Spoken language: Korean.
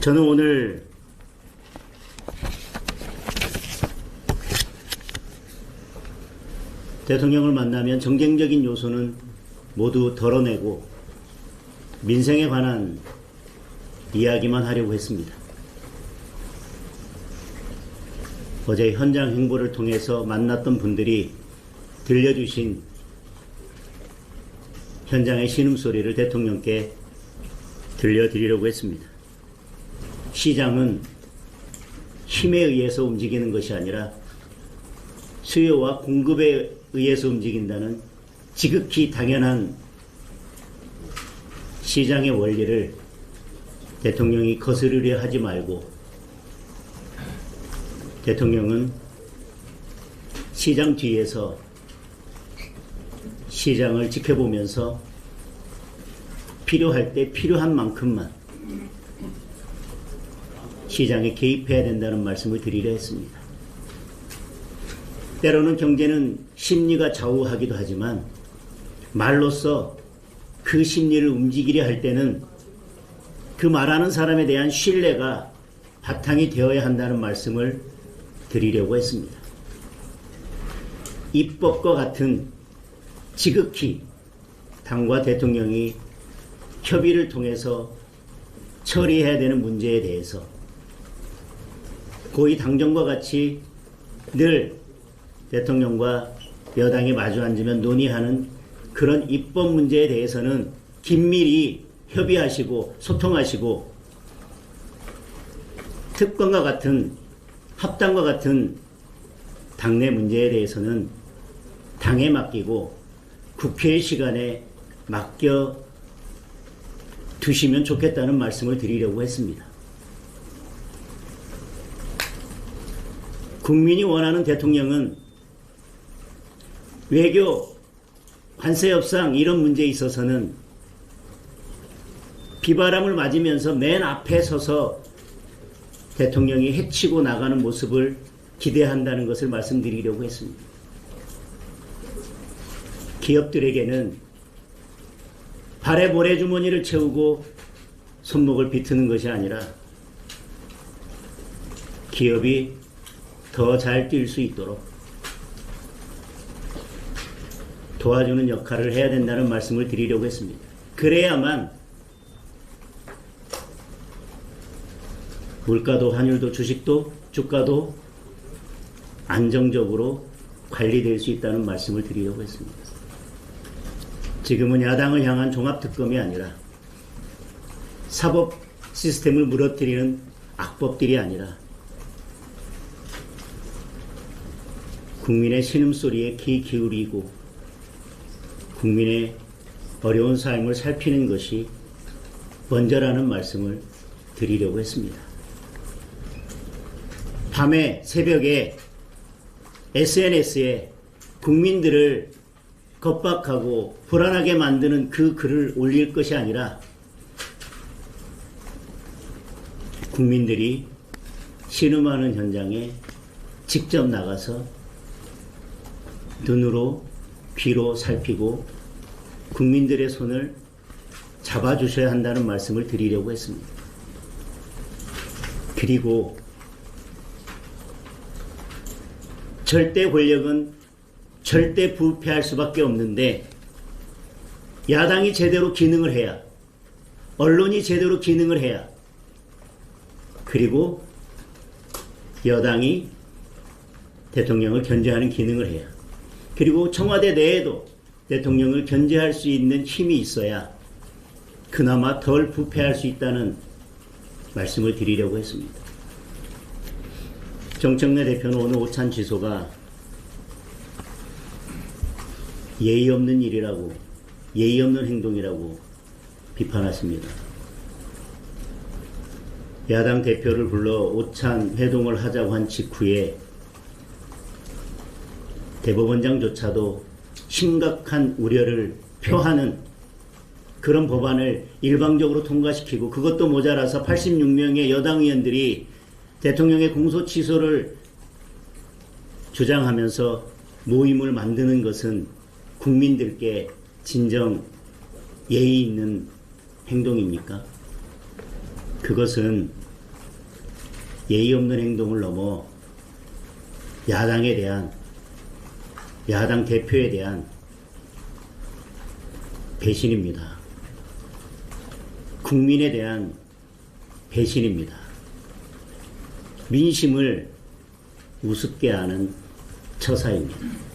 저는 오늘 대통령을 만나면 정쟁적인 요소는 모두 덜어내고 민생에 관한 이야기만 하려고 했습니다. 어제 현장 행보를 통해서 만났던 분들이 들려주신 현장의 신음소리를 대통령께 들려드리려고 했습니다. 시장은 힘에 의해서 움직이는 것이 아니라 수요와 공급에 의해서 움직인다는 지극히 당연한 시장의 원리를 대통령이 거스르려 하지 말고, 대통령은 시장 뒤에서 시장을 지켜보면서 필요할 때 필요한 만큼만 시장에 개입해야 된다는 말씀을 드리려 했습니다. 때로는 경제는 심리가 좌우하기도 하지만 말로써 그 심리를 움직이려 할 때는 그 말하는 사람에 대한 신뢰가 바탕이 되어야 한다는 말씀을 드리려고 했습니다. 입법과 같은 지극히 당과 대통령이 협의를 통해서 처리해야 되는 문제에 대해서 고위 당정과 같이 늘 대통령과 여당이 마주 앉으면 논의하는 그런 입법 문제에 대해서는 긴밀히 협의하시고 소통하시고, 특권과 같은 합당과 같은 당내 문제에 대해서는 당에 맡기고 국회의 시간에 맡겨 두시면 좋겠다는 말씀을 드리려고 했습니다. 국민이 원하는 대통령은 외교, 관세 협상 이런 문제에 있어서는 비바람을 맞으면서 맨 앞에 서서 대통령이 해치고 나가는 모습을 기대한다는 것을 말씀드리려고 했습니다. 기업들에게는 발에 모래주머니를 채우고 손목을 비트는 것이 아니라 기업이 더 잘 뛸 수 있도록 도와주는 역할을 해야 된다는 말씀을 드리려고 했습니다. 그래야만 물가도 환율도 주식도 주가도 안정적으로 관리될 수 있다는 말씀을 드리려고 했습니다. 지금은 야당을 향한 종합특검이 아니라 사법 시스템을 무너뜨리는 악법들이 아니라 국민의 신음소리에 귀 기울이고 국민의 어려운 삶을 살피는 것이 먼저라는 말씀을 드리려고 했습니다. 밤에 새벽에 SNS에 국민들을 겁박하고 불안하게 만드는 그 글을 올릴 것이 아니라 국민들이 신음하는 현장에 직접 나가서 눈으로 귀로 살피고 국민들의 손을 잡아주셔야 한다는 말씀을 드리려고 했습니다. 그리고 절대 권력은 절대 부패할 수밖에 없는데 야당이 제대로 기능을 해야, 언론이 제대로 기능을 해야, 그리고 여당이 대통령을 견제하는 기능을 해야, 그리고 청와대 내에도 대통령을 견제할 수 있는 힘이 있어야 그나마 덜 부패할 수 있다는 말씀을 드리려고 했습니다. 정청래 대표는 오늘 오찬 취소가 예의 없는 일이라고, 예의 없는 행동이라고 비판했습니다. 야당 대표를 불러 오찬 회동을 하자고 한 직후에 대법원장조차도 심각한 우려를 표하는 그런 법안을 일방적으로 통과시키고, 그것도 모자라서 86명의 여당 의원들이 대통령의 공소 취소를 주장하면서 모임을 만드는 것은 국민들께 진정 예의 있는 행동입니까? 그것은 예의 없는 행동을 넘어 야당에 대한, 야당 대표에 대한 배신입니다. 국민에 대한 배신입니다. 민심을 우습게 하는 처사입니다.